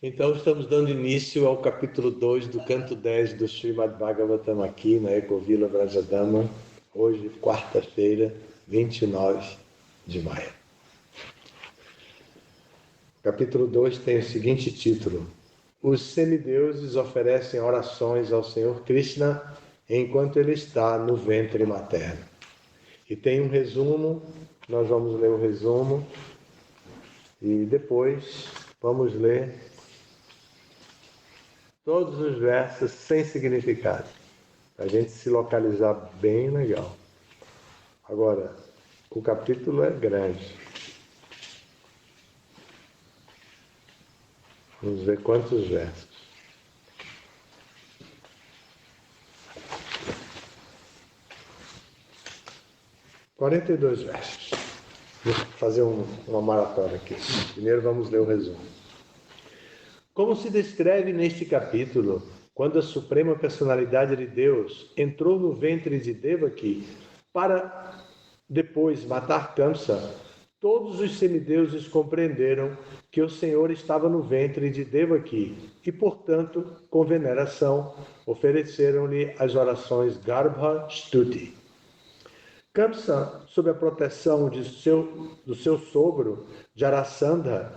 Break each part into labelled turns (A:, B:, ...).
A: Então, estamos dando início ao capítulo 2 do canto 10 do Srimad Bhagavatam aqui na Ecovila Vrajadama, hoje, quarta-feira, 29 de maio. O capítulo 2 tem o seguinte título: Os semideuses oferecem orações ao Senhor Krishna enquanto ele está no ventre materno. E tem um resumo, nós vamos ler o resumo e depois vamos ler todos os versos sem significado, para a gente se localizar bem legal. Agora, o capítulo é grande. Vamos ver quantos versos. 42 versos. Vou fazer uma maratona aqui. Primeiro vamos ler o resumo. Como se descreve neste capítulo, quando a Suprema Personalidade de Deus entrou no ventre de Devaki para depois matar Kamsa, todos os semideuses compreenderam que o Senhor estava no ventre de Devaki e, portanto, com veneração, ofereceram-lhe as orações Garbha Stuti. Kamsa, sob a proteção do seu sogro, Jarasandha,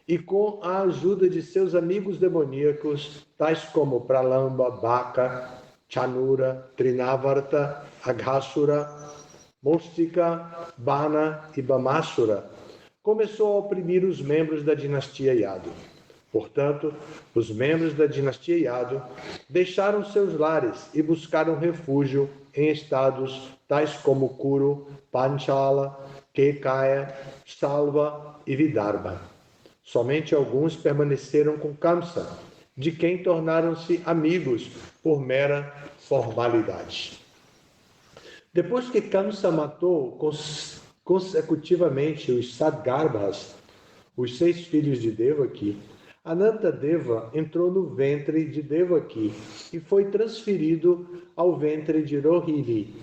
A: e com a ajuda de seus amigos demoníacos, tais como Pralamba, Baka, Chanura, Trinavarta, Aghasura, Mustika, Bana e Bamashura, começou a oprimir os membros da dinastia Yadu. Portanto, os membros da dinastia Yadu deixaram seus lares e buscaram refúgio em estados tais como Kuru, Panchala, Kekaya, Salva e Vidarbha. Somente alguns permaneceram com Kamsa, de quem tornaram-se amigos por mera formalidade. Depois que Kamsa matou consecutivamente os Sadgarbhas, os 6 filhos de Devaki, Anantadeva entrou no ventre de Devaki e foi transferido ao ventre de Rohini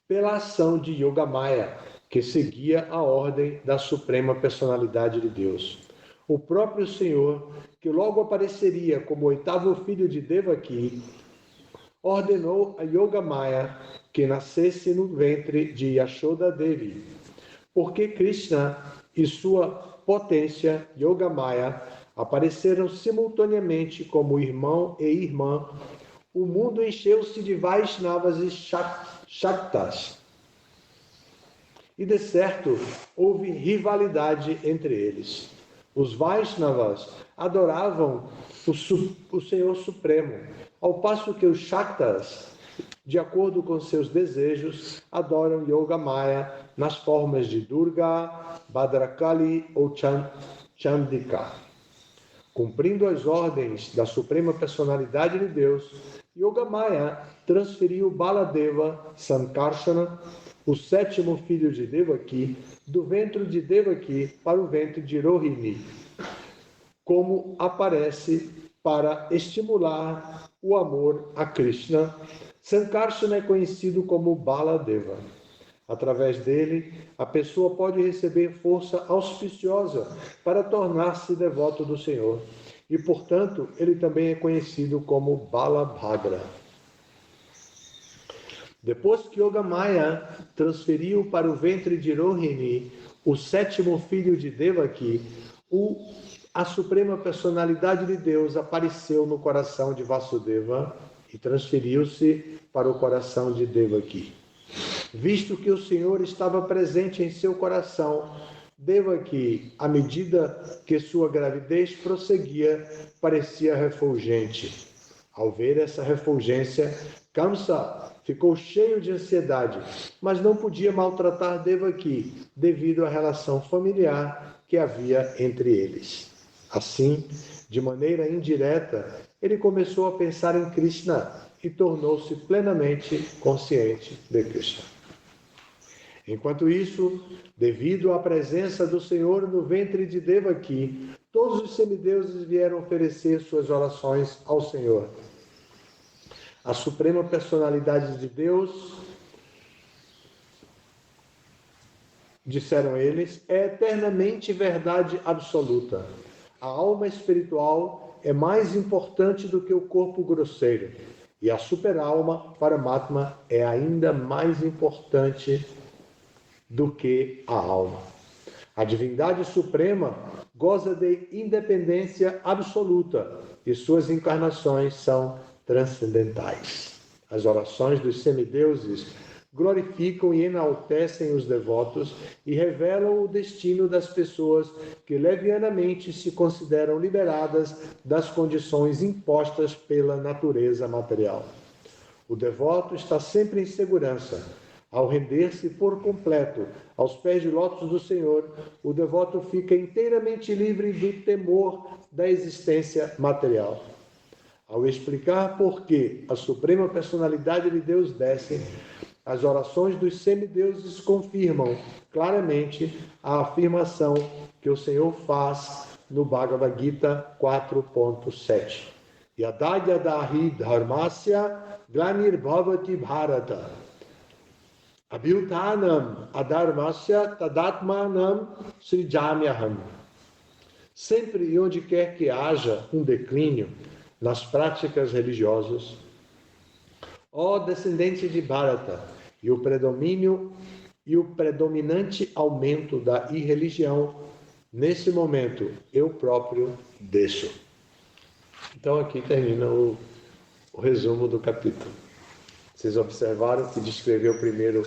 A: pela ação de Yogamaya, que seguia a ordem da Suprema Personalidade de Deus. O próprio Senhor, que logo apareceria como o 8º filho de Devaki, ordenou a Yogamaya que nascesse no ventre de Yashoda Devi, porque Krishna e sua potência, Yogamaya, apareceram simultaneamente como irmão e irmã. O mundo encheu-se de Vaishnavas e Shaktas. E de certo, houve rivalidade entre eles. Os Vaishnavas adoravam o Senhor Supremo, ao passo que os Shaktas, de acordo com seus desejos, adoram Yogamaya nas formas de Durga, Bhadrakali ou Chandika. Cumprindo as ordens da Suprema Personalidade de Deus, Yogamaya transferiu Baladeva Sankarsana, o 7º filho de Devaki, do ventre de Devaki para o ventre de Rohini, como aparece para estimular o amor a Krishna. Sankarsana é conhecido como Baladeva. Através dele, a pessoa pode receber força auspiciosa para tornar-se devoto do Senhor. E, portanto, ele também é conhecido como Balabhadra. Depois que Yogamaya transferiu para o ventre de Rohini o 7º filho de Devaki, a Suprema Personalidade de Deus apareceu no coração de Vasudeva e transferiu-se para o coração de Devaki. Visto que o Senhor estava presente em seu coração, Devaki, à medida que sua gravidez prosseguia, parecia refulgente. Ao ver essa refulgência, Kamsa ficou cheio de ansiedade, mas não podia maltratar Devaki devido à relação familiar que havia entre eles. Assim, de maneira indireta, ele começou a pensar em Krishna e tornou-se plenamente consciente de Krishna. Enquanto isso, devido à presença do Senhor no ventre de Devaki, todos os semideuses vieram oferecer suas orações ao Senhor. A Suprema Personalidade de Deus, disseram eles, é eternamente verdade absoluta. a alma espiritual é mais importante do que o corpo grosseiro, e a superalma, Paramatma, é ainda mais importante do que a alma. A divindade suprema goza de independência absoluta e suas encarnações são transcendentais. As orações dos semideuses glorificam e enaltecem os devotos e revelam o destino das pessoas que levianamente se consideram liberadas das condições impostas pela natureza material. O devoto está sempre em segurança. Ao render-se por completo aos pés de lótus do Senhor, o devoto fica inteiramente livre do temor da existência material. Ao explicar por que a Suprema Personalidade de Deus desce, as orações dos semideuses confirmam claramente a afirmação que o Senhor faz no Bhagavad Gita 4.7. Yadadyadahi dharmasya glanir-bhavati bharata abhyutanam adharmasya tadatmanam srijamyaham. Sempre e onde quer que haja um declínio nas práticas religiosas, ó descendente de Bharata, e o predominante aumento da irreligião, nesse momento eu próprio desço. Então aqui termina o resumo do capítulo. Vocês observaram que descreveu primeiro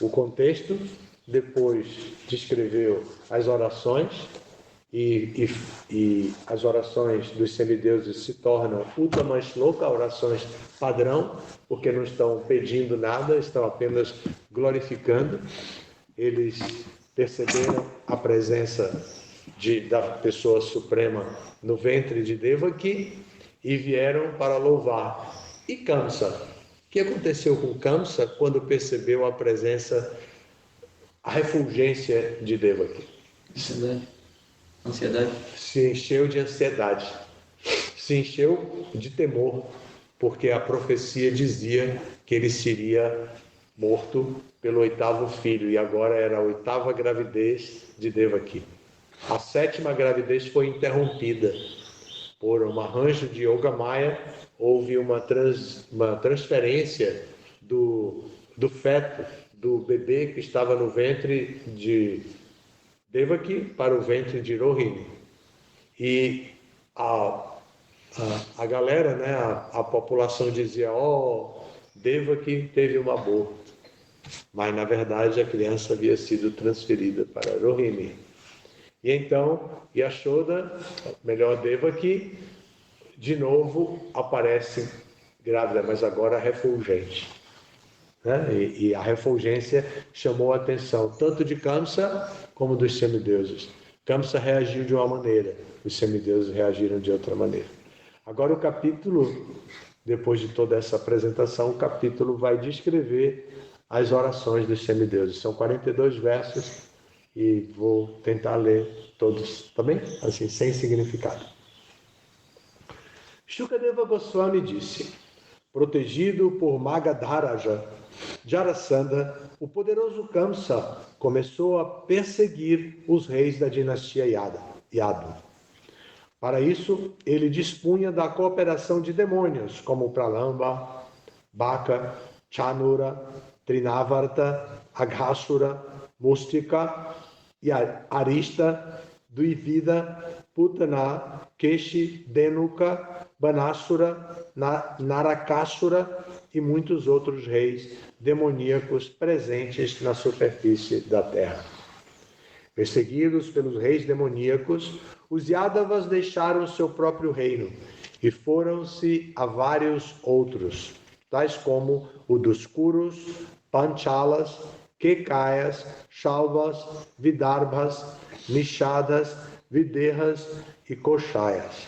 A: o contexto, depois descreveu as orações, e as orações dos semideuses se tornam Uttama Shloka, orações padrão, porque não estão pedindo nada, estão apenas glorificando. Eles perceberam a presença da pessoa suprema no ventre de Devaki e vieram para louvar. E Kamsa? O que aconteceu com Kamsa quando percebeu a presença, a refulgência de Devaki?
B: Ansiedade.
A: Se encheu de ansiedade, se encheu de temor, porque a profecia dizia que ele seria morto pelo 8º filho, e agora era a 8ª gravidez de Devaki. A 7ª gravidez foi interrompida por um arranjo de Yogamaya. Houve uma transferência do feto, do bebê que estava no ventre de Devaki para o ventre de Rohini. E a galera, né, a população dizia, Devaki teve um aborto. Mas, na verdade, a criança havia sido transferida para Rohini. E então, Yashoda, melhor Devaki, de novo aparece grávida, mas agora refulgente. E a refulgência chamou a atenção tanto de Kamsa como dos semideuses. Kamsa reagiu de uma maneira, os semideuses reagiram de outra maneira. Agora o capítulo, depois de toda essa apresentação, o capítulo vai descrever as orações dos semideuses. São 42 versos e vou tentar ler todos, tá bem? Assim, sem significado. Shukadeva Goswami disse: protegido por Magadharaja, Jarasandha, o poderoso Kamsa começou a perseguir os reis da dinastia Yadu. Para isso, ele dispunha da cooperação de demônios como Pralamba, Baka, Chanura, Trinavarta, Aghasura, Mustika e Arista, Duivida, Putana, Keshi, Denuka, Banasura, Narakasura e muitos outros reis demoníacos presentes na superfície da terra. Perseguidos pelos reis demoníacos, os Yadavas deixaram seu próprio reino e foram-se a vários outros, tais como o dos Kurus, Panchalas, Kekayas, Shalvas, Vidarbhas, Nishadas, Videhas e Koshalas.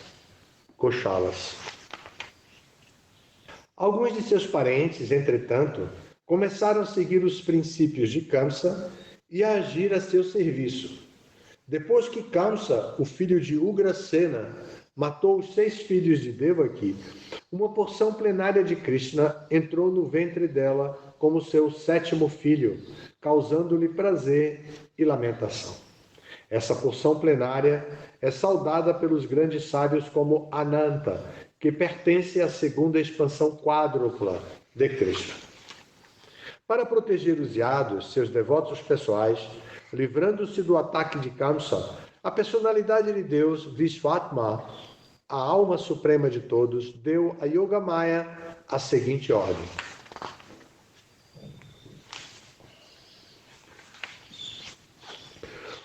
A: Alguns de seus parentes, entretanto, começaram a seguir os princípios de Kamsa e a agir a seu serviço. Depois que Kamsa, o filho de Ugrasena, matou os 6 filhos de Devaki, uma porção plenária de Krishna entrou no ventre dela como seu 7º filho, causando-lhe prazer e lamentação. Essa porção plenária é saudada pelos grandes sábios como Ananta, que pertence à segunda expansão quádrupla de Krishna. Para proteger os yados, seus devotos pessoais, livrando-se do ataque de Kamsa, a personalidade de Deus, Vishvatma, a alma suprema de todos, deu a Yogamaya a seguinte ordem.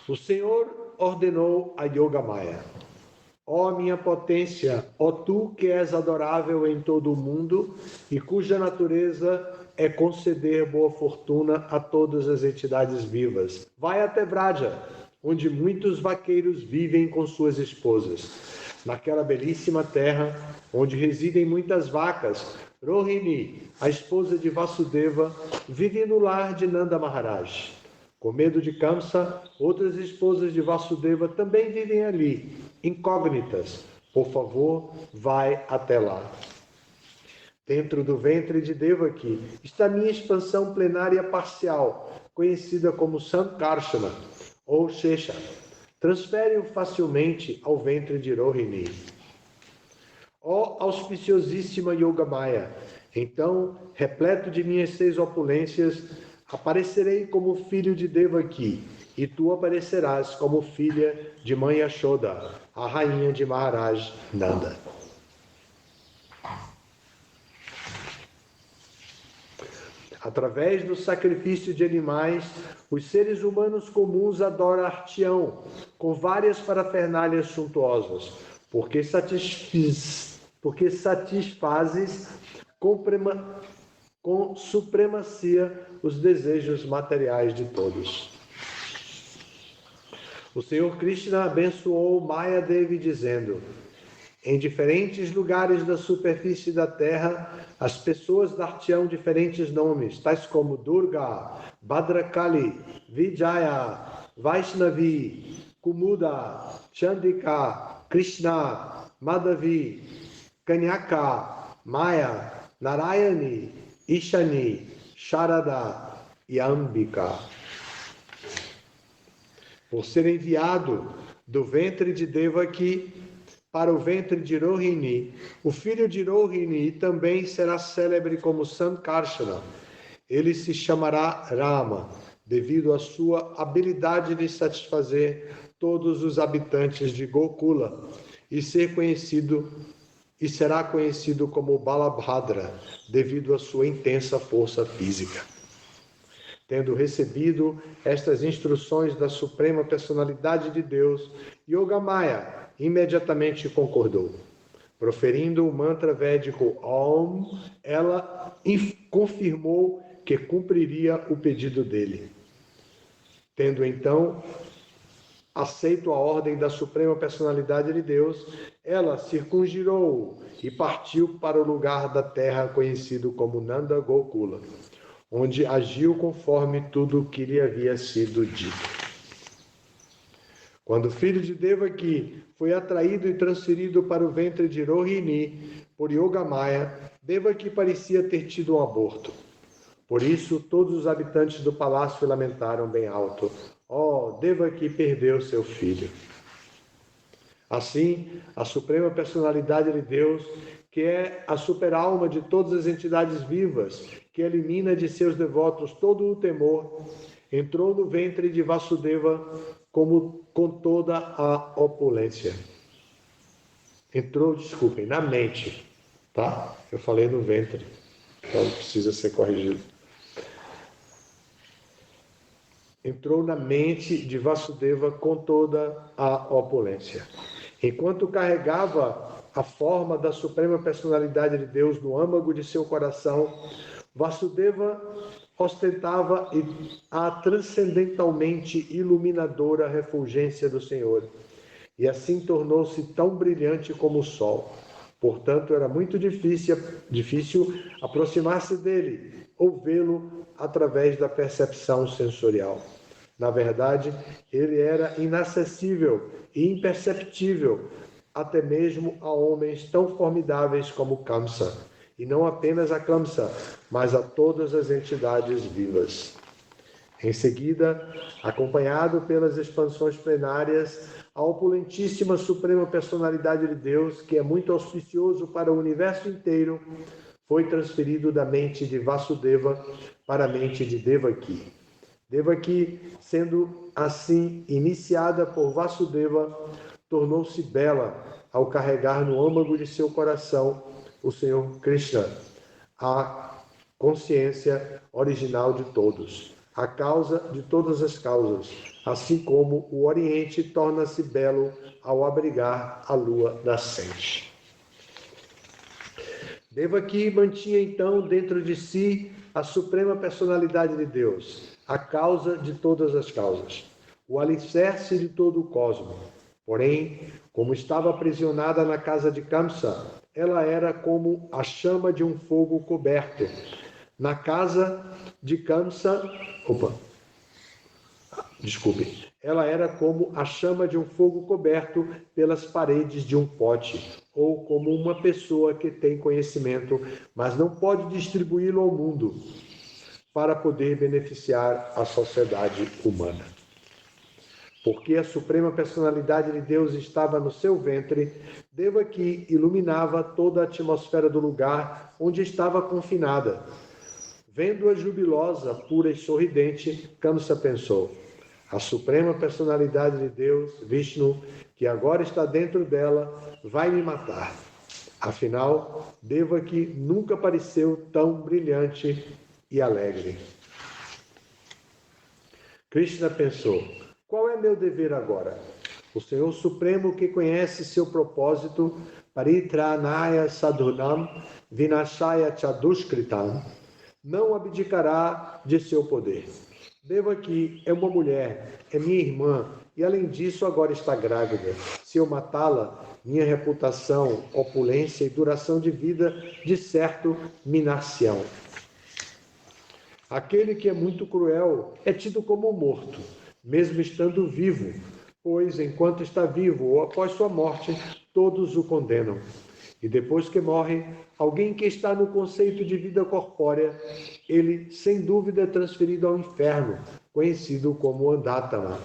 A: O Senhor ordenou a Yogamaya: ó minha potência, ó tu que és adorável em todo o mundo e cuja natureza é conceder boa fortuna a todas as entidades vivas. Vai até Vraja, onde muitos vaqueiros vivem com suas esposas. Naquela belíssima terra, onde residem muitas vacas, Rohini, a esposa de Vasudeva, vive no lar de Nanda Maharaj. Com medo de Kamsa, outras esposas de Vasudeva também vivem ali, incógnitas. Por favor, vai até lá. Dentro do ventre de Devaki está minha expansão plenária parcial, conhecida como Sankarshana ou Shesha. Transfere-o facilmente ao ventre de Rohini. Ó auspiciosíssima Yogamaya, então, repleto de minhas 6 opulências, aparecerei como filho de Devaki, e tu aparecerás como filha de mãe Yashoda, a rainha de Maharaj Nanda. Através do sacrifício de animais, os seres humanos comuns adoram Artião, com várias parafernálias suntuosas, porque satisfazes com supremacia os desejos materiais de todos. O Senhor Krishna abençoou Maya Devi dizendo: em diferentes lugares da superfície da terra, as pessoas dar-te-ão diferentes nomes, tais como Durga, Bhadrakali, Vijaya, Vaishnavi, Kumuda, Chandika, Krishna, Madhavi, Kanyaka, Maya, Narayani, Ishani, Sharada e Ambika. Por ser enviado do ventre de Devaki para o ventre de Rohini, o filho de Rohini também será célebre como Sankarshana. Ele se chamará Rama, devido à sua habilidade de satisfazer todos os habitantes de Gokula e será conhecido como Balabhadra, devido à sua intensa força física. Tendo recebido estas instruções da Suprema Personalidade de Deus, Yogamaya imediatamente concordou. Proferindo o mantra védico Om, ela confirmou que cumpriria o pedido dele. Tendo então aceito a ordem da Suprema Personalidade de Deus, ela circungirou e partiu para o lugar da terra conhecido como Nanda Gokula, onde agiu conforme tudo o que lhe havia sido dito. Quando o filho de Devaki foi atraído e transferido para o ventre de Rohini por Yogamaya, Devaki parecia ter tido um aborto. Por isso, todos os habitantes do palácio lamentaram bem alto: ó, Devaki perdeu seu filho. Assim, a Suprema Personalidade de Deus, que é a superalma de todas as entidades vivas, que elimina de seus devotos todo o temor, entrou no ventre de Vasudeva com toda a opulência. Na mente, tá? Eu falei no ventre, então precisa ser corrigido. Entrou na mente de Vasudeva com toda a opulência. Enquanto carregava a forma da Suprema Personalidade de Deus no âmago de seu coração, Vasudeva ostentava a transcendentalmente iluminadora refulgência do Senhor, e assim tornou-se tão brilhante como o sol. Portanto, era muito difícil aproximar-se dele ou vê-lo através da percepção sensorial. Na verdade, ele era inacessível e imperceptível, até mesmo a homens tão formidáveis como Kamsa, e não apenas a Kamsa, mas a todas as entidades vivas. Em seguida, acompanhado pelas expansões plenárias, a opulentíssima Suprema Personalidade de Deus, que é muito auspicioso para o universo inteiro, foi transferido da mente de Vasudeva para a mente de Devaki. Devaki, sendo assim iniciada por Vasudeva, tornou-se bela ao carregar no âmago de seu coração o Senhor Krishna, a consciência original de todos, a causa de todas as causas, assim como o Oriente torna-se belo ao abrigar a lua nascente. Devaki mantinha então dentro de si a suprema personalidade de Deus, a causa de todas as causas, o alicerce de todo o cosmos. Porém, como estava aprisionada na casa de Kamsa, ela era como a chama de um fogo coberto. Na casa de Kamsa, ela era como a chama de um fogo coberto pelas paredes de um pote, ou como uma pessoa que tem conhecimento, mas não pode distribuí-lo ao mundo para poder beneficiar a sociedade humana. Porque a suprema personalidade de Deus estava no seu ventre, Devaki iluminava toda a atmosfera do lugar onde estava confinada. Vendo-a jubilosa, pura e sorridente, Kamsa pensou: a suprema personalidade de Deus, Vishnu, que agora está dentro dela, vai me matar. Afinal, Devaki nunca pareceu tão brilhante e alegre. Krishna pensou: qual é meu dever agora? O Senhor Supremo, que conhece seu propósito, Paritranaya Sadhunam Vinashaya Chadushkritam, não abdicará de seu poder. Devaki é uma mulher, é minha irmã, e além disso agora está grávida. Se eu matá-la, minha reputação, opulência e duração de vida, de certo, minar-se-ão. Aquele que é muito cruel é tido como morto, mesmo estando vivo, pois enquanto está vivo ou após sua morte, todos o condenam. E depois que morre, alguém que está no conceito de vida corpórea, ele, sem dúvida, é transferido ao inferno, conhecido como Andatama.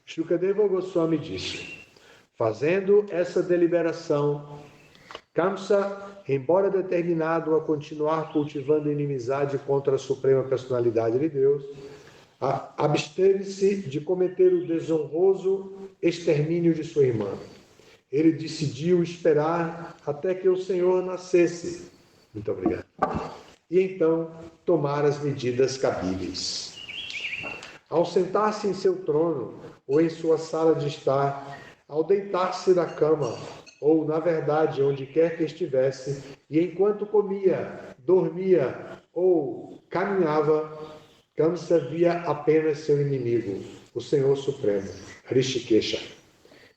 A: Shukadeva Goswami disse: fazendo essa deliberação, Kamsa, embora determinado a continuar cultivando inimizade contra a Suprema Personalidade de Deus, absteve-se de cometer o desonroso extermínio de sua irmã. Ele decidiu esperar até que o Senhor nascesse. Muito obrigado. E então tomar as medidas cabíveis. Ao sentar-se em seu trono ou em sua sala de estar, ao deitar-se na cama, ou, na verdade, onde quer que estivesse, e enquanto comia, dormia ou caminhava, Kamsa via apenas seu inimigo, o Senhor Supremo, Rishikesha.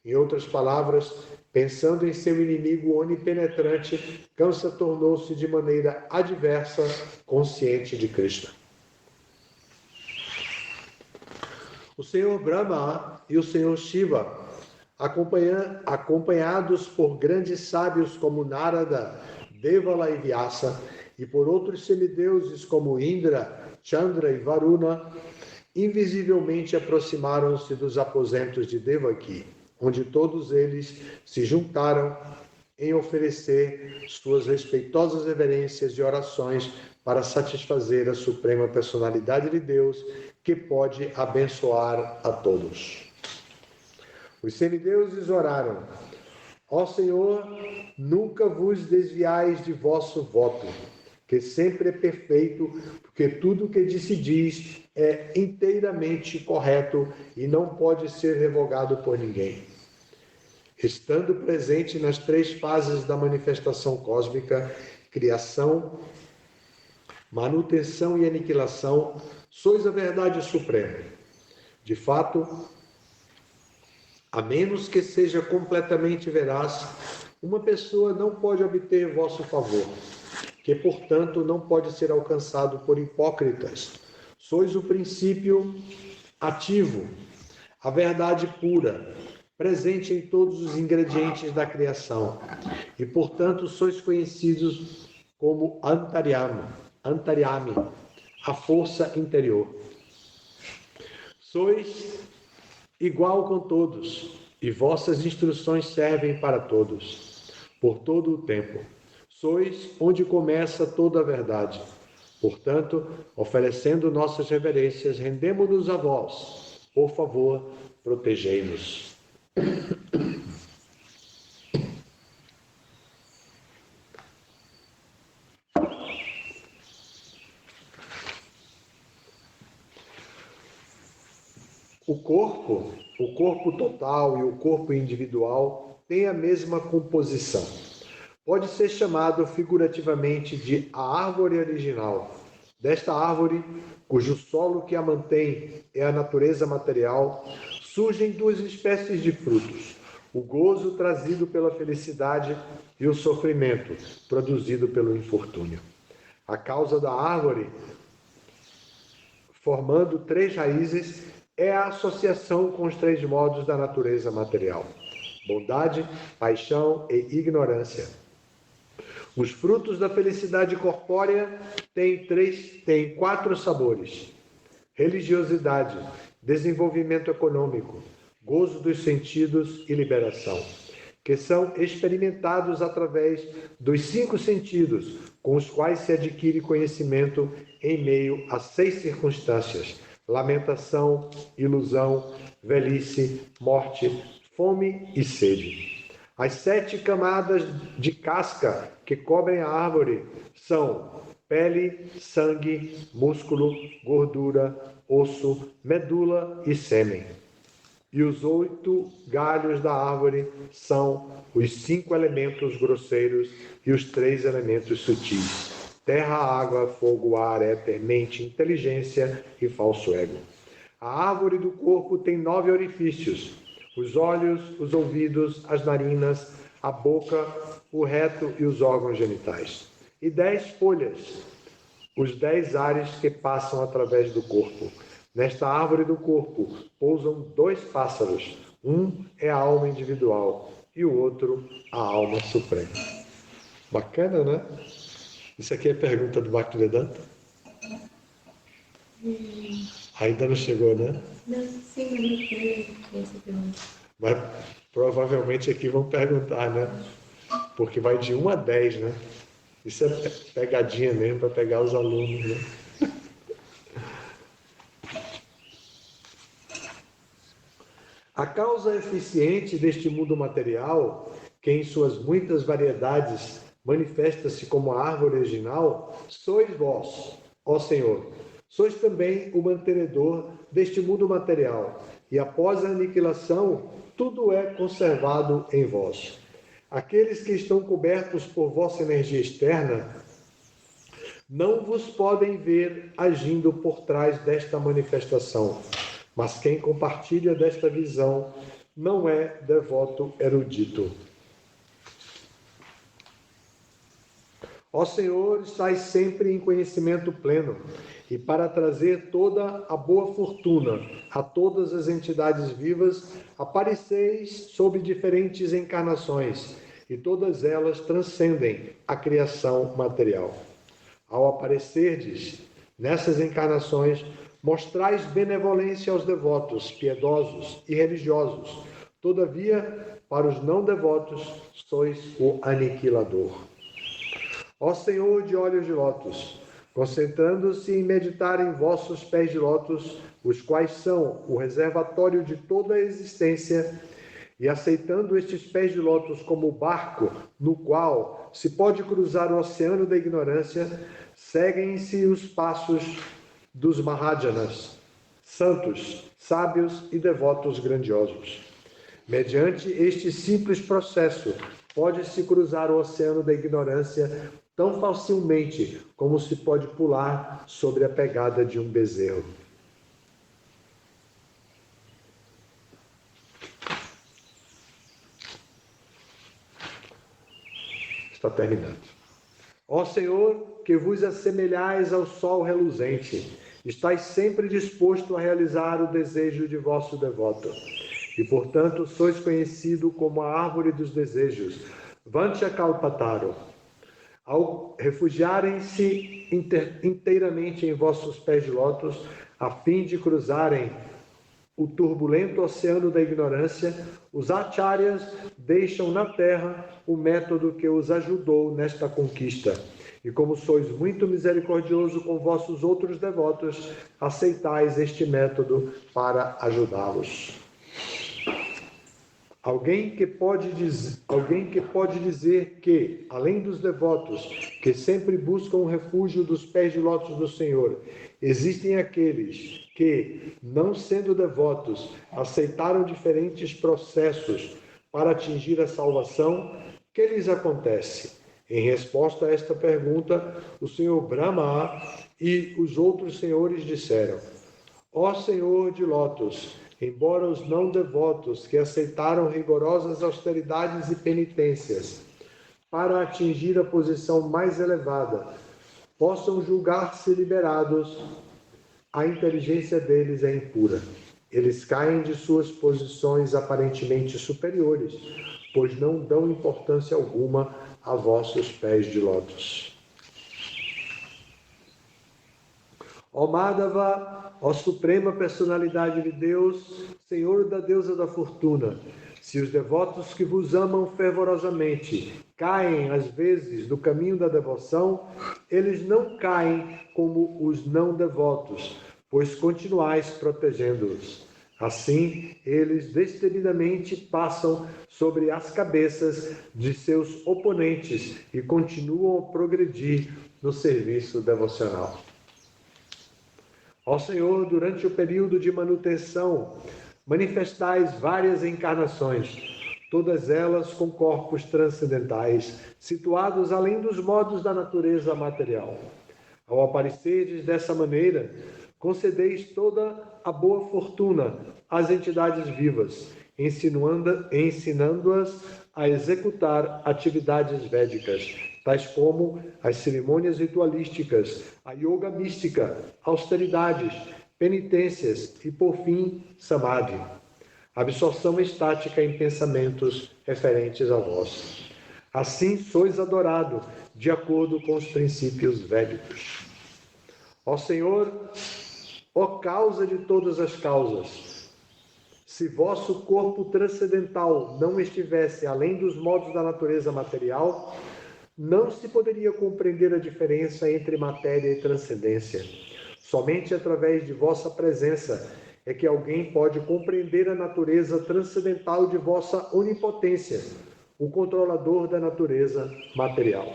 A: Em outras palavras, pensando em seu inimigo onipenetrante, Kamsa tornou-se de maneira adversa consciente de Krishna. O Senhor Brahma e o Senhor Shiva, acompanhados por grandes sábios como Narada, Devala e Vyasa, e por outros semideuses como Indra, Chandra e Varuna, invisivelmente aproximaram-se dos aposentos de Devaki, onde todos eles se juntaram em oferecer suas respeitosas reverências e orações para satisfazer a suprema personalidade de Deus, que pode abençoar a todos. Os semideuses oraram: ó Senhor, nunca vos desviais de vosso voto, que sempre é perfeito, porque tudo o que se diz é inteiramente correto e não pode ser revogado por ninguém. Estando presente nas 3 fases da manifestação cósmica, criação, manutenção e aniquilação, sois a verdade suprema. De fato, a menos que seja completamente veraz, uma pessoa não pode obter vosso favor, que, portanto, não pode ser alcançado por hipócritas. Sois o princípio ativo, a verdade pura, presente em todos os ingredientes da criação, e portanto sois conhecidos como Antaryami, a força interior. Sois igual com todos, e vossas instruções servem para todos, por todo o tempo. Sois onde começa toda a verdade. Portanto, oferecendo nossas reverências, rendemo-nos a vós. Por favor, protegei-nos. O corpo total e o corpo individual têm a mesma composição. Pode ser chamado figurativamente de a árvore original. Desta árvore, cujo solo que a mantém é a natureza material, surgem duas espécies de frutos: o gozo trazido pela felicidade e o sofrimento produzido pelo infortúnio. A causa da árvore, formando três raízes, é a associação com os três modos da natureza material: bondade, paixão e ignorância. Os frutos da felicidade corpórea têm 4 sabores: religiosidade, desenvolvimento econômico, gozo dos sentidos e liberação, que são experimentados através dos 5 sentidos, com os quais se adquire conhecimento em meio a 6 circunstâncias: lamentação, ilusão, velhice, morte, fome e sede. As 7 camadas de casca que cobrem a árvore são pele, sangue, músculo, gordura, osso, medula e sêmen. E os 8 galhos da árvore são os 5 elementos grosseiros e os 3 elementos sutis: terra, água, fogo, ar, éter, mente, inteligência e falso ego. A árvore do corpo tem 9 orifícios: os olhos, os ouvidos, as narinas, a boca, o reto e os órgãos genitais. E 10 folhas, os 10 ares que passam através do corpo. Nesta árvore do corpo pousam 2 pássaros. Um é a alma individual e o outro a alma suprema. Bacana, né? Isso aqui é pergunta do Bhaktivedanta? Ainda não chegou, né?
B: Não, sim, não essa pergunta.
A: Mas provavelmente aqui vão perguntar, né? Porque vai de 1 a 10, né? Isso é pegadinha mesmo para pegar os alunos, né? A causa eficiente deste mundo material, que em suas muitas variedades manifesta-se como a árvore original, sois vós, ó Senhor. Sois também o mantenedor deste mundo material, e após a aniquilação, tudo é conservado em vós. Aqueles que estão cobertos por vossa energia externa não vos podem ver agindo por trás desta manifestação, mas quem compartilha desta visão não é devoto erudito. Ó Senhor, estais sempre em conhecimento pleno, e para trazer toda a boa fortuna a todas as entidades vivas, apareceis sob diferentes encarnações, e todas elas transcendem a criação material. Ao aparecerdes nessas encarnações, mostrais benevolência aos devotos, piedosos e religiosos. Todavia, para os não devotos, sois o aniquilador. Ó Senhor de olhos de lótus, concentrando-se em meditar em vossos pés de lótus, os quais são o reservatório de toda a existência, e aceitando estes pés de lótus como o barco no qual se pode cruzar o oceano da ignorância, seguem-se os passos dos Mahajanas, santos, sábios e devotos grandiosos. Mediante este simples processo, pode-se cruzar o oceano da ignorância tão facilmente como se pode pular sobre a pegada de um bezerro. Está terminando. Ó Senhor, que vos assemelhais ao sol reluzente, estais sempre disposto a realizar o desejo de vosso devoto. e, portanto, sois conhecido como a árvore dos desejos, Vanchakalpataru. Ao refugiarem-se inteiramente em vossos pés de lótus, a fim de cruzarem o turbulento oceano da ignorância, os acharyas deixam na terra o método que os ajudou nesta conquista. E como sois muito misericordioso com vossos outros devotos, aceitais este método para ajudá-los. Alguém que pode dizer que, além dos devotos, que sempre buscam o refúgio dos pés de lótus do Senhor, existem aqueles que, não sendo devotos, aceitaram diferentes processos para atingir a salvação, que lhes acontece? Em resposta a esta pergunta, o Senhor Brahma e os outros senhores disseram: Ó Senhor de Lótus, embora os não devotos que aceitaram rigorosas austeridades e penitências para atingir a posição mais elevada possam julgar-se liberados, a inteligência deles é impura. Eles caem de suas posições aparentemente superiores, pois não dão importância alguma a vossos pés de lótus. Ó Madhava, ó Suprema Personalidade de Deus, Senhor da Deusa da Fortuna, se os devotos que vos amam fervorosamente caem, às vezes, do caminho da devoção, eles não caem como os não devotos, pois continuais protegendo-os. Assim, eles destemidamente passam sobre as cabeças de seus oponentes e continuam a progredir no serviço devocional. Ó Senhor, durante o período de manutenção, manifestais várias encarnações, todas elas com corpos transcendentais, situados além dos modos da natureza material. Ao apareceres dessa maneira, concedeis toda a boa fortuna às entidades vivas, ensinando-as a executar atividades védicas, tais como as cerimônias ritualísticas, a yoga mística, austeridades, penitências e, por fim, samadhi, absorção estática em pensamentos referentes a vós. Assim sois adorado, de acordo com os princípios védicos. Ó Senhor, ó causa de todas as causas, se vosso corpo transcendental não estivesse além dos modos da natureza material, não se poderia compreender a diferença entre matéria e transcendência. Somente através de vossa presença é que alguém pode compreender a natureza transcendental de vossa onipotência, o controlador da natureza material.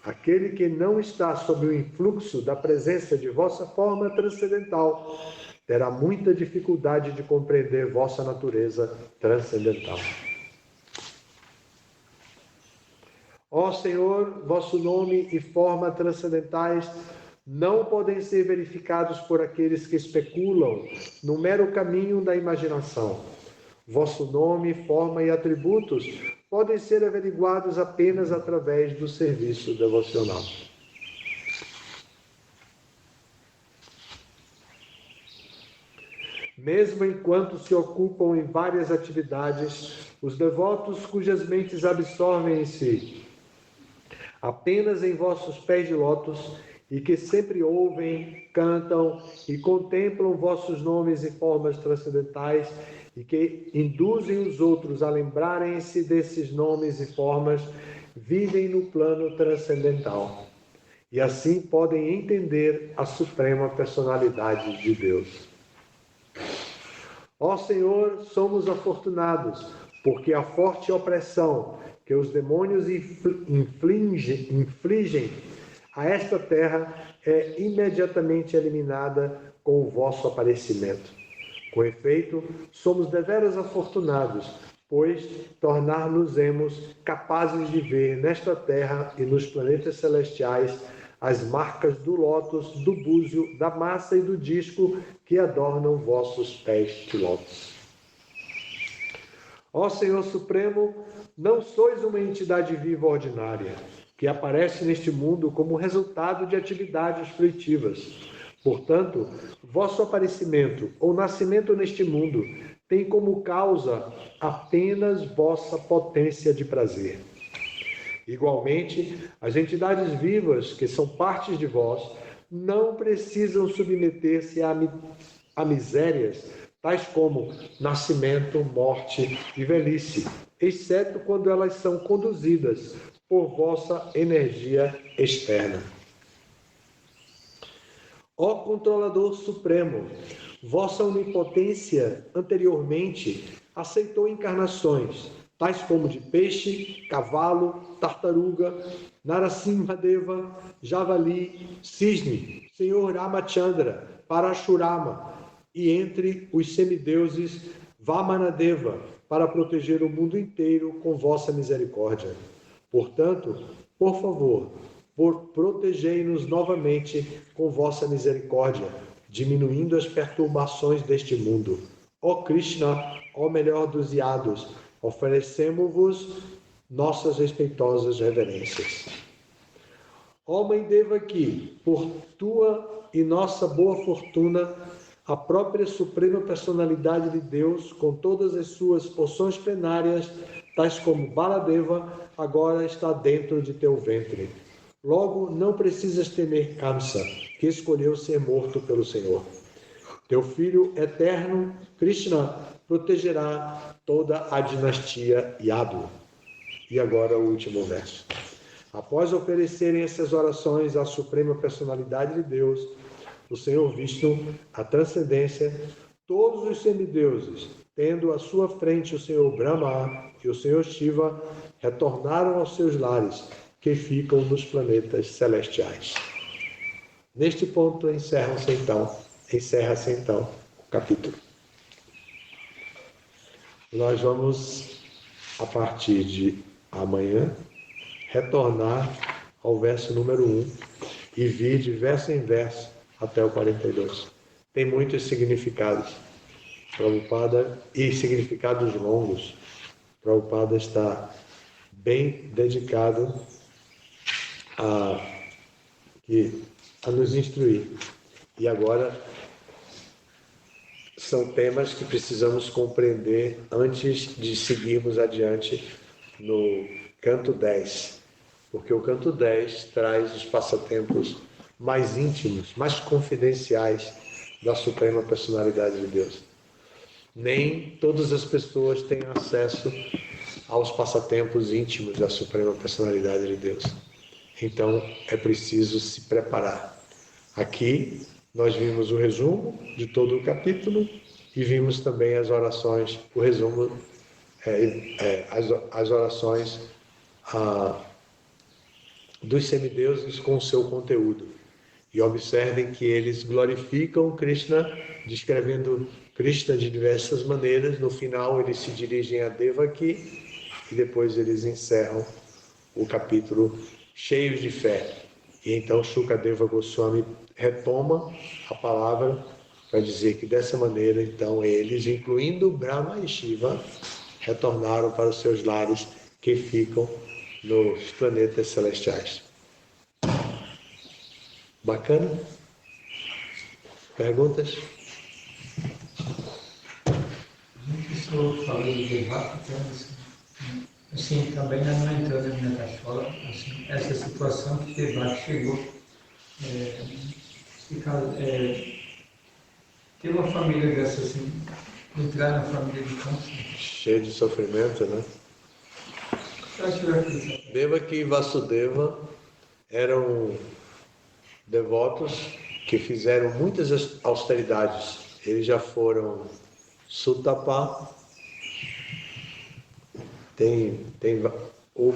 A: Aquele que não está sob o influxo da presença de vossa forma transcendental terá muita dificuldade de compreender vossa natureza transcendental. Ó Senhor, vosso nome e forma transcendentais não podem ser verificados por aqueles que especulam no mero caminho da imaginação. Vosso nome, forma e atributos podem ser averiguados apenas através do serviço devocional. Mesmo enquanto se ocupam em várias atividades, os devotos cujas mentes absorvem em si apenas em vossos pés de lótus e que sempre ouvem, cantam e contemplam vossos nomes e formas transcendentais e que induzem os outros a lembrarem-se desses nomes e formas, vivem no plano transcendental e assim podem entender a suprema personalidade de Deus. Ó Senhor, somos afortunados, porque a forte opressão que os demônios infligem a esta terra é imediatamente eliminada com o vosso aparecimento. Com efeito, somos deveras afortunados, pois tornar-nos-emos capazes de ver nesta terra e nos planetas celestiais as marcas do lótus, do búzio, da massa e do disco que adornam vossos pés de lótus. Ó Senhor Supremo, não sois uma entidade viva ordinária, que aparece neste mundo como resultado de atividades fruitivas. Portanto, vosso aparecimento ou nascimento neste mundo tem como causa apenas vossa potência de prazer. Igualmente, as entidades vivas, que são partes de vós, não precisam submeter-se a misérias, tais como nascimento, morte e velhice, exceto quando elas são conduzidas por vossa energia externa. Ó Controlador Supremo, vossa onipotência anteriormente aceitou encarnações, tais como de peixe, cavalo, tartaruga, Narasimhadeva, javali, cisne, Senhor Ramachandra, Parashurama, e entre os semideuses Vamanadeva, para proteger o mundo inteiro com vossa misericórdia. Portanto, por favor, protegei-nos novamente com vossa misericórdia, diminuindo as perturbações deste mundo. Ó Krishna, ó melhor dos iados, oferecemos-vos nossas respeitosas reverências. Ó Mãe Devaki, por tua e nossa boa fortuna, a própria Suprema Personalidade de Deus, com todas as suas porções plenárias, tais como Baladeva, agora está dentro de teu ventre. Logo, não precisas temer Kamsa, que escolheu ser morto pelo Senhor. Teu filho eterno, Krishna, protegerá toda a dinastia Yadu. E agora o último verso. Após oferecerem essas orações à Suprema Personalidade de Deus, o Senhor Vishnu, a transcendência, todos os semideuses, tendo à sua frente o Senhor Brahma e o Senhor Shiva, retornaram aos seus lares, que ficam nos planetas celestiais. Neste ponto encerra-se então o capítulo. Nós vamos, a partir de amanhã, retornar ao verso número 1 e vir de verso em verso até o 42. Tem muitos significados, Prabhupada, e significados longos. Prabhupada está bem dedicado a nos instruir. E agora são temas que precisamos compreender antes de seguirmos adiante no canto 10, porque o canto 10 traz os passatempos mais íntimos, mais confidenciais da Suprema Personalidade de Deus. Nem todas as pessoas têm acesso aos passatempos íntimos da Suprema Personalidade de Deus. Então, é preciso se preparar. Aqui, nós vimos o resumo de todo o capítulo e vimos também as orações, o resumo, as orações dos semideuses com o seu conteúdo. E observem que eles glorificam Krishna, descrevendo Krishna de diversas maneiras. No final, eles se dirigem a Devaki e depois eles encerram o capítulo cheios de fé. E então Shukadeva Goswami retoma a palavra para dizer que dessa maneira, então, eles, incluindo Brahma e Shiva, retornaram para os seus lares que ficam nos planetas celestiais. Bacana? Perguntas?
C: O senhor falou de Devaki, assim, também não entrou na minha cachola, assim, essa situação que Devaki chegou, ter uma família dessa assim, entrar na família de câncer.
A: Cheio de sofrimento, né? Devaki e Vasudeva eram devotos que fizeram muitas austeridades. Eles já foram Sutapa. O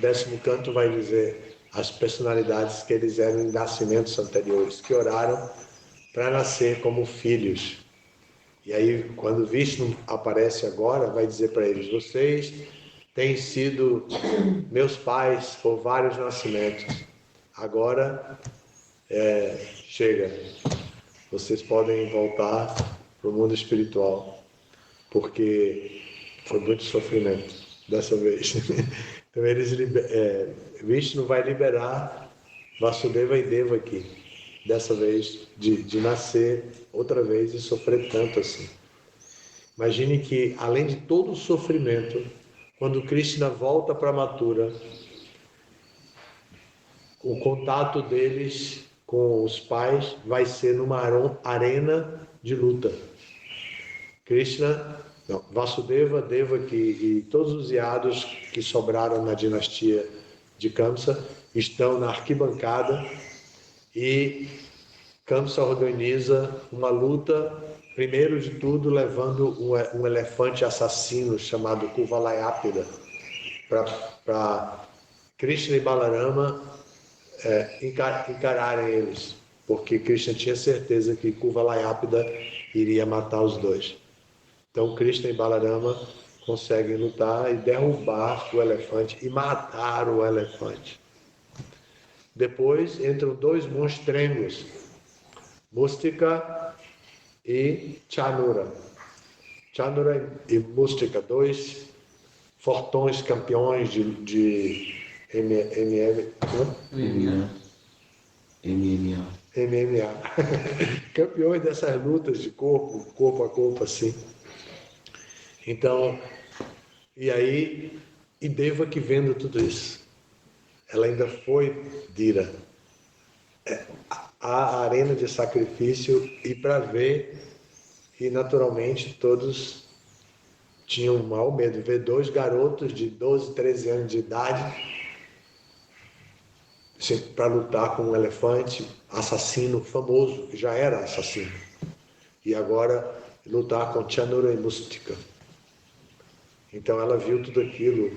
A: 10º canto vai dizer as personalidades que eles eram em nascimentos anteriores, que oraram para nascer como filhos. E aí, quando Vishnu aparece agora, vai dizer para eles: vocês têm sido meus pais por vários nascimentos. Agora, chega. Vocês podem voltar para o mundo espiritual, porque foi muito sofrimento dessa vez. Então, Vishnu vai liberar Vasudeva e Devaki, dessa vez, de nascer outra vez e sofrer tanto assim. Imagine que, além de todo o sofrimento, quando Krishna volta para Mathura, o contato deles com os pais vai ser numa arena de luta. Vasudeva, Devaki e todos os yados que sobraram na dinastia de Kamsa estão na arquibancada e Kamsa organiza uma luta, primeiro de tudo levando um elefante assassino chamado Kuvalayapida para Krishna e Balarama encararem eles, porque Krishna tinha certeza que Kuvalayapida iria matar os dois. Então Krishna e Balarama conseguem lutar e derrubar o elefante e matar o elefante. Depois entram dois monstrengos, Mustika e Chanura. Chanura e Mustika, dois fortões campeões de MMA. Campeões dessas lutas de corpo a corpo, assim. Então, e Devaki vendo tudo isso. Ela ainda foi Dira à arena de sacrifício e para ver, e naturalmente todos tinham um mau medo. Ver dois garotos de 12, 13 anos de idade para lutar com um elefante assassino famoso, que já era assassino, e agora lutar com Chanura e Mustika. Então ela viu tudo aquilo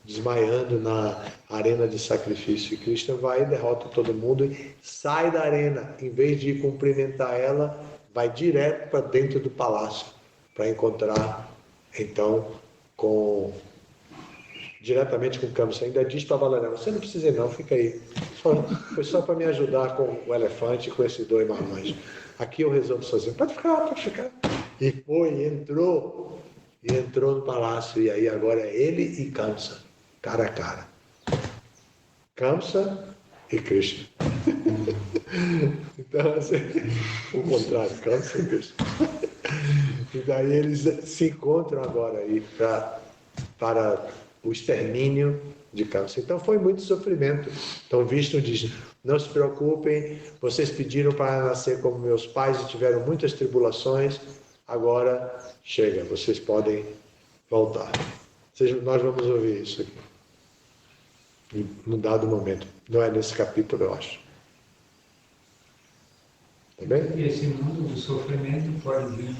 A: desmaiando na arena de sacrifício, e Krishna vai e derrota todo mundo e sai da arena. Em vez de ir cumprimentar ela, vai direto para dentro do palácio para encontrar então diretamente com Kamsa. Ainda diz para Balarama: você não precisa ir não, fica aí. Foi só para me ajudar com o elefante e com esses dois marmães. Aqui eu resolvo sozinho. Pode ficar. E entrou no palácio. E aí agora é ele e Kamsa, cara a cara. Kamsa e Krishna. Então, assim, o contrário, Kamsa e Krishna. E daí eles se encontram agora aí para o extermínio de Kamsa. Então foi muito sofrimento. Então Vishnu diz: não se preocupem, vocês pediram para nascer como meus pais e tiveram muitas tribulações, agora chega, vocês podem voltar. Nós vamos ouvir isso aqui, num dado momento. Não é nesse capítulo, eu acho. Tá bem?
C: E esse mundo do sofrimento pode vir,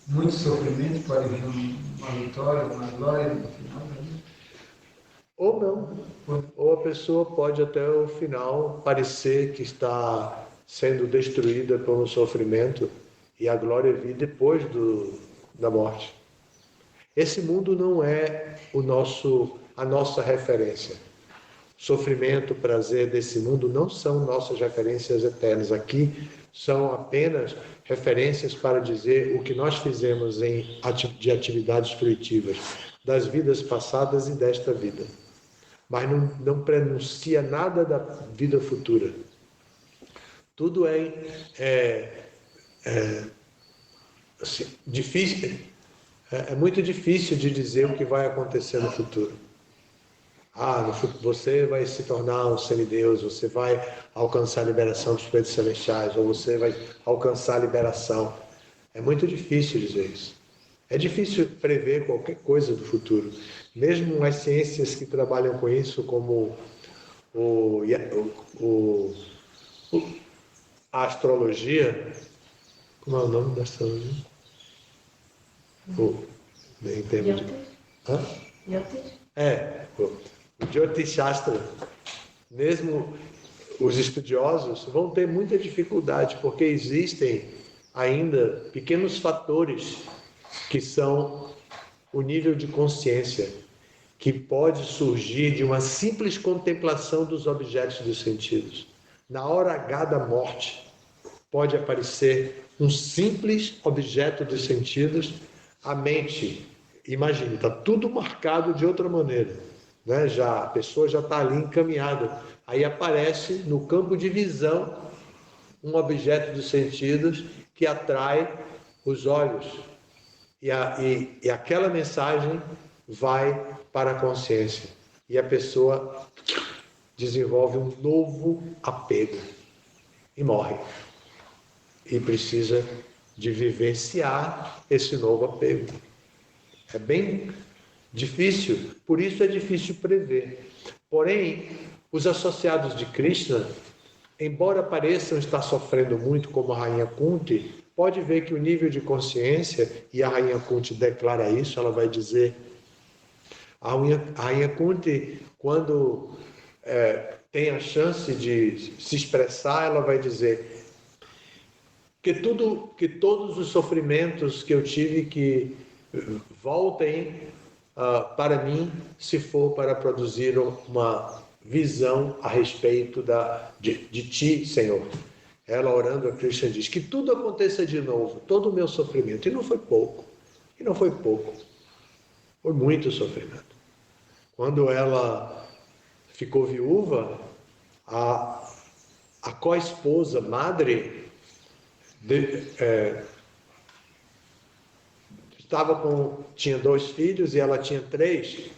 C: muito sofrimento, pode vir uma vitória, uma glória no final, né?
A: Ou não. Ou a pessoa pode até o final parecer que está sendo destruída por um sofrimento e a glória vir depois da morte. Esse mundo não é a nossa referência. Sofrimento, prazer desse mundo não são nossas referências eternas. Aqui são apenas referências para dizer o que nós fizemos de atividades fruitivas das vidas passadas e desta vida. Mas não prenuncia nada da vida futura. Tudo assim, difícil. É muito difícil de dizer o que vai acontecer no futuro. Você vai se tornar um semideus, você vai alcançar a liberação dos planetas celestiais, ou você vai alcançar a liberação. É muito difícil dizer isso. É difícil prever qualquer coisa do futuro. Mesmo as ciências que trabalham com isso, como a astrologia. Como é o nome da astrologia? Em termos de... O Jyotish Shastra. Mesmo os estudiosos vão ter muita dificuldade, porque existem ainda pequenos fatores que são o nível de consciência que pode surgir de uma simples contemplação dos objetos dos sentidos. Na hora H da morte, pode aparecer um simples objeto dos sentidos, a mente, imagine, está tudo marcado de outra maneira, né? A pessoa já está ali encaminhada, aí aparece no campo de visão um objeto dos sentidos que atrai os olhos. e aquela mensagem vai para a consciência. E a pessoa desenvolve um novo apego e morre. E precisa de vivenciar esse novo apego. É bem difícil, por isso é difícil prever. Porém, os associados de Krishna, embora pareçam estar sofrendo muito, como a Rainha Kunti, pode ver que o nível de consciência, e a Rainha Kunti declara isso, ela vai dizer, a Rainha Kunti, quando tem a chance de se expressar, ela vai dizer que todos os sofrimentos que eu tive que voltem para mim, se for para produzir uma visão a respeito de ti, Senhor. Ela, orando a Krishna, diz que tudo aconteça de novo, todo o meu sofrimento. E não foi pouco. Foi muito sofrimento. Quando ela ficou viúva, a co-esposa, madre, tinha 2 filhos e ela tinha 3,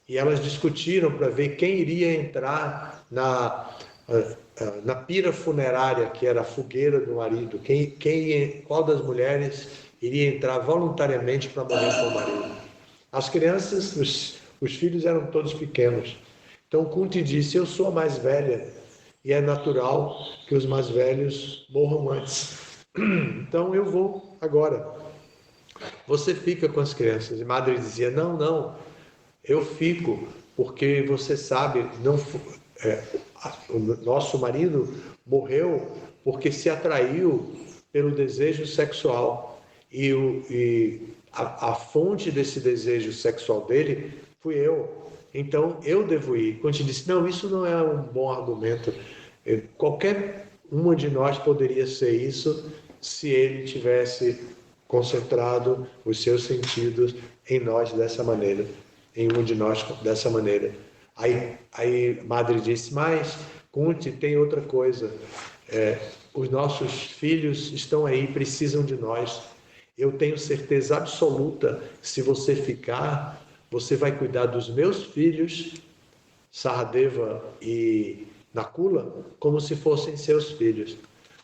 A: e elas discutiram para ver quem iria entrar na pira funerária, que era a fogueira do marido, qual das mulheres iria entrar voluntariamente para morrer com o marido. As crianças, os filhos eram todos pequenos. Então Kunti disse, eu sou a mais velha, e é natural que os mais velhos morram antes. Então eu vou agora. Você fica com as crianças. E Madre dizia, não, eu fico, porque você sabe, o nosso marido morreu porque se atraiu pelo desejo sexual. E a fonte desse desejo sexual dele fui eu. Então eu devo ir. Quando ele disse, não, isso não é um bom argumento. Qualquer uma de nós poderia ser isso se ele tivesse concentrado os seus sentidos em nós dessa maneira, em um de nós dessa maneira. Aí Madre disse, mas Kunti, tem outra coisa, os nossos filhos estão aí, precisam de nós. Eu tenho certeza absoluta, se você ficar, você vai cuidar dos meus filhos, Sahadeva e Nakula, como se fossem seus filhos.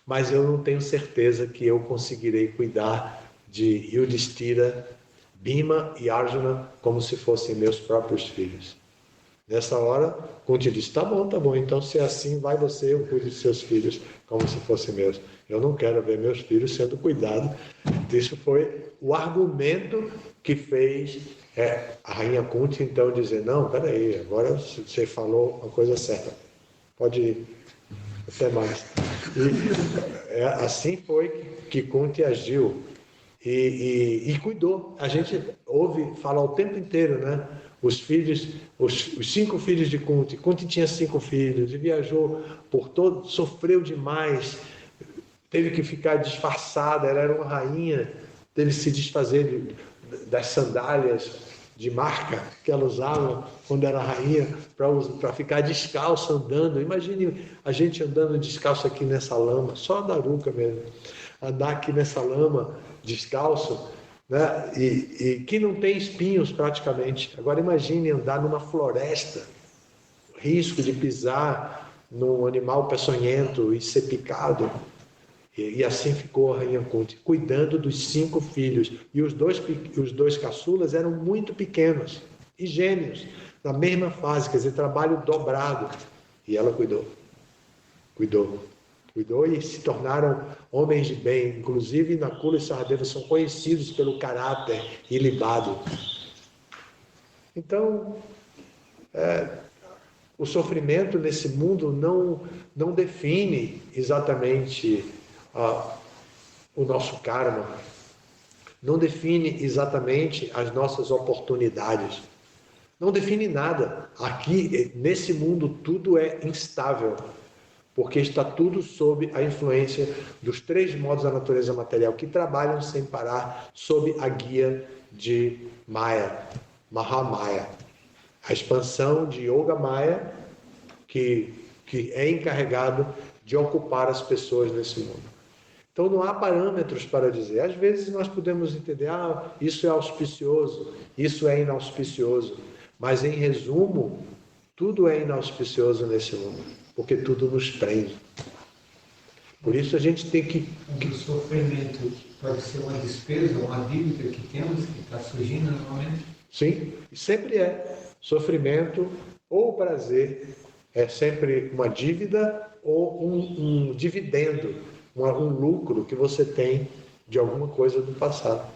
A: Mas eu não tenho certeza que eu conseguirei cuidar de Yudhishthira, Bhima e Arjuna como se fossem meus próprios filhos. Nessa hora, Kunti disse, tá bom, então se é assim, vai você, eu cuido de seus filhos como se fossem meus. Eu não quero ver meus filhos sendo cuidados. Isso foi o argumento que fez a Rainha Kunti então dizer, não, peraí, agora você falou uma coisa certa. Pode ir. Até mais. E assim foi que Kunti agiu e cuidou. A gente ouve falar o tempo inteiro, né? Os 5 filhos de Kunti. Kunti tinha 5 filhos e viajou por todo, sofreu demais, teve que ficar disfarçada, ela era uma rainha, teve que se desfazer das sandálias de marca que ela usava quando era rainha, para ficar descalço andando. Imagine a gente andando descalço aqui nessa lama, só a Daruka mesmo, andar aqui nessa lama descalço, né? E que não tem espinhos praticamente. Agora imagine andar numa floresta, risco de pisar num animal peçonhento e ser picado. E assim ficou a Rainha Kunti, cuidando dos 5 filhos. E os dois caçulas eram muito pequenos e gêmeos, na mesma fase, quer dizer, trabalho dobrado. E ela cuidou e se tornaram homens de bem. Inclusive, Nakula e Sahadeva são conhecidos pelo caráter ilibado. Então, o sofrimento nesse mundo não define exatamente o nosso karma, não define exatamente as nossas oportunidades, não define nada. Aqui, nesse mundo, tudo é instável, porque está tudo sob a influência dos 3 modos da natureza material que trabalham sem parar sob a guia de Maya, Mahamaya, a expansão de Yoga Maya, que é encarregado de ocupar as pessoas nesse mundo. Então não há parâmetros para dizer. Às vezes nós podemos entender, isso é auspicioso, isso é inauspicioso. Mas em resumo, tudo é inauspicioso nesse mundo, porque tudo nos prende. Por isso a gente tem que...
C: O sofrimento pode ser uma despesa, uma dívida que temos, que está surgindo no momento.
A: Sim, sempre é. Sofrimento ou prazer é sempre uma dívida ou um dividendo, um lucro que você tem de alguma coisa do passado.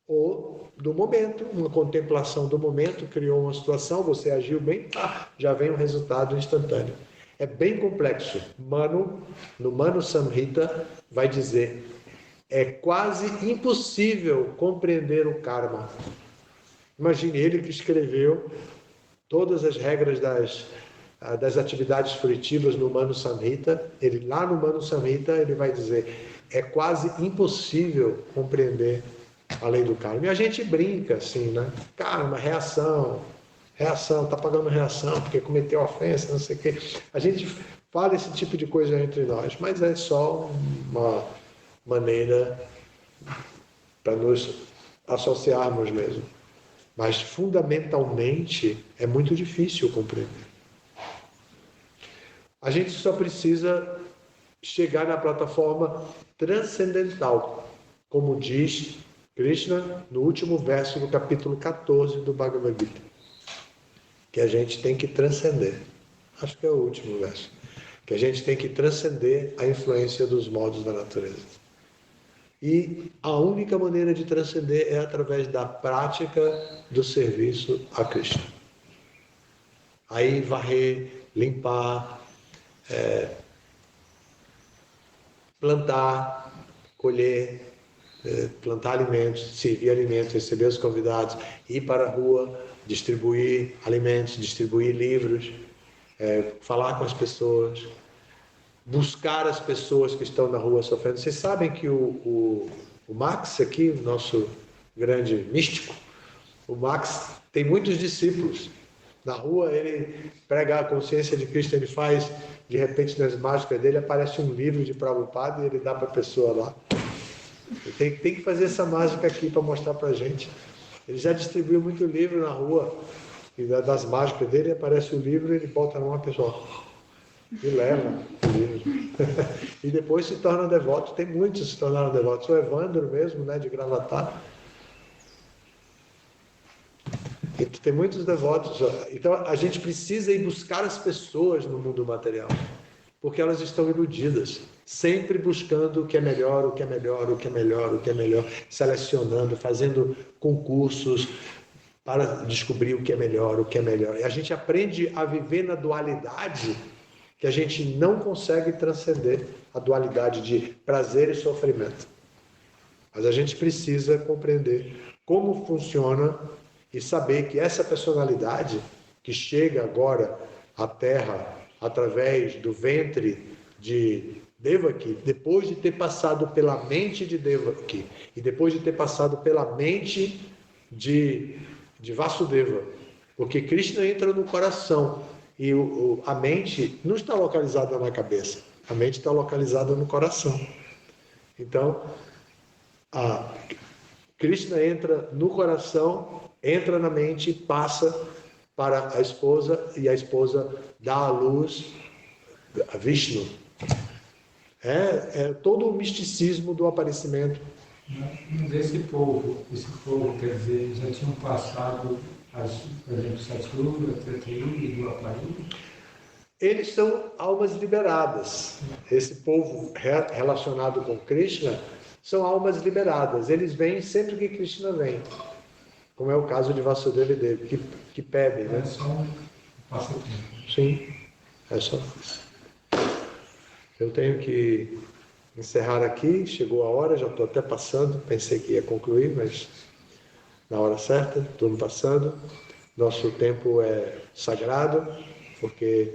A: Ou do momento, uma contemplação do momento, criou uma situação, você agiu bem, já vem um resultado instantâneo. É bem complexo. No Manu Samhita vai dizer, é quase impossível compreender o karma. Imagine ele que escreveu todas as regras das atividades fruitivas no Manu Samhita. Lá no Manu Samhita ele vai dizer, é quase impossível compreender a lei do karma. E a gente brinca assim, né? Karma, reação, está pagando reação porque cometeu ofensa, não sei o quê. A gente fala esse tipo de coisa entre nós, mas é só uma maneira para nos associarmos mesmo. Mas fundamentalmente é muito difícil compreender. A gente só precisa chegar na plataforma transcendental, como diz Krishna no último verso do capítulo 14 do Bhagavad Gita, que a gente tem que transcender. Acho que é o último verso. Que a gente tem que transcender a influência dos modos da natureza. E a única maneira de transcender é através da prática do serviço a Krishna. Aí varrer, limpar, plantar, colher, plantar alimentos, servir alimentos, receber os convidados, ir para a rua, distribuir alimentos, distribuir livros, falar com as pessoas, buscar as pessoas que estão na rua sofrendo. Vocês sabem que o Max aqui, o nosso grande místico, o Max tem muitos discípulos. Na rua ele prega a consciência de Cristo, ele faz, de repente nas mágicas dele aparece um livro de Prabhupada e ele dá para a pessoa lá. Tem que fazer essa mágica aqui para mostrar para a gente. Ele já distribuiu muito livro na rua, e das mágicas dele aparece o livro e ele bota numa pessoa e leva o livro. E depois se torna devoto. Tem muitos que se tornaram devotos. O Evandro mesmo, né, de Gravatá. E tem muitos devotos. Então a gente precisa ir buscar as pessoas no mundo material, porque elas estão iludidas, sempre buscando o que é melhor, o que é melhor, o que é melhor, o que é melhor, selecionando, fazendo concursos para descobrir o que é melhor, o que é melhor. E a gente aprende a viver na dualidade, que a gente não consegue transcender a dualidade de prazer e sofrimento. Mas a gente precisa compreender como funciona e saber que essa personalidade que chega agora à Terra através do ventre de Devaki, depois de ter passado pela mente de Devaki e depois de ter passado pela mente de Vasudeva, porque Krishna entra no coração e a mente não está localizada na cabeça, a mente está localizada no coração. Então, Krishna entra no coração, entra na mente, passa para a esposa e a esposa dá à luz a Vishnu. É todo o misticismo do aparecimento.
C: Mas esse povo, quer dizer, já tinham passado, por exemplo, Satyuga, Tretayuga e Dwapara?
A: Eles são almas liberadas. Esse povo relacionado com Krishna são almas liberadas. Eles vêm sempre que Krishna vem. Como é o caso de Vasudeva e Devi, que pedem, né?
C: É só um passatempo.
A: Sim, é só. Eu tenho que encerrar aqui, chegou a hora, já estou até passando, pensei que ia concluir, mas na hora certa, estou passando. Nosso tempo é sagrado, porque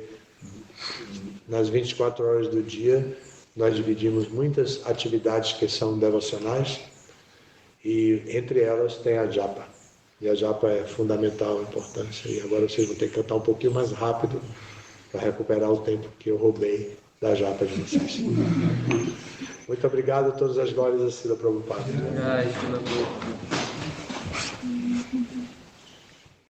A: nas 24 horas do dia nós dividimos muitas atividades que são devocionais e entre elas tem a japa. E a japa é fundamental, importante. E agora vocês vão ter que cantar um pouquinho mais rápido para recuperar o tempo que eu roubei da japa de vocês. Muito obrigado a todas as glórias a Srila Prabhupada.
D: Jai Srila Prabhupada.